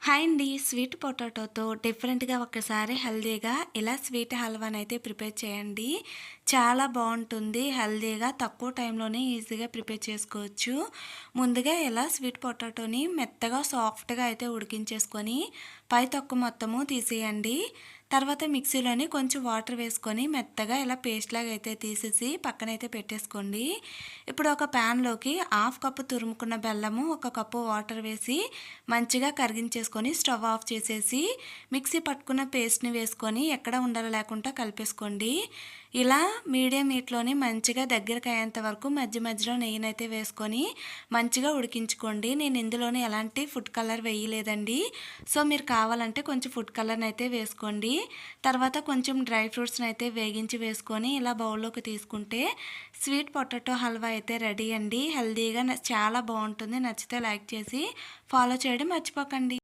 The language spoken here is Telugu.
హాయ్ అండి. స్వీట్ పొటాటోతో డిఫరెంట్‌గా ఒక్కసారి హెల్తీగా ఇలా స్వీట్ హల్వానైతే ప్రిపేర్ చేయండి. చాలా బావుంటుంది. హెల్తీగా తక్కువ టైంలోనే ఈజీగా ప్రిపేర్ చేసుకోవచ్చు. ముందుగా ఇలా స్వీట్ పొటాటోని మెత్తగా సాఫ్ట్‌గా అయితే ఉడికించేసుకొని పై తొక్క మొత్తము తీసేయండి. తర్వాత మిక్సీలోని కొంచెం వాటర్ వేసుకొని మెత్తగా ఇలా పేస్ట్ లాగా అయితే తీసేసి పక్కనైతే పెట్టేసుకోండి. ఇప్పుడు ఒక ప్యాన్‌లోకి హాఫ్ కప్పు తురుముకున్న బెల్లము, ఒక కప్పు వాటర్ వేసి మంచిగా కరిగించేసుకొని స్టవ్ ఆఫ్ చేసేసి మిక్సీ పట్టుకున్న పేస్ట్‌ని వేసుకొని ఎక్కడ ఉండలు లేకుండా కలిపేసుకోండి. ఇలా మీడియం హీట్‌లోని మంచిగా దగ్గరికి అయ్యేంత వరకు మధ్య మధ్యలో నెయ్యినైతే వేసుకొని మంచిగా ఉడికించుకోండి. నేను ఇందులోని ఎలాంటి ఫుడ్ కలర్ వేయలేదండి. సో మీరు కావాలంటే కొంచెం ఫుడ్ కలర్‌ని అయితే వేసుకోండి. తర్వాత కొంచెం డ్రై ఫ్రూట్స్‌ని అయితే వేగించి వేసుకొని ఇలా బౌల్‌లోకి తీసుకుంటే స్వీట్ పొటాటో హల్వా అయితే రెడీ అండి. హెల్తీగా చాలా బాగుంటుంది. నచ్చితే లైక్ చేసి ఫాలో చేయడం మర్చిపోకండి.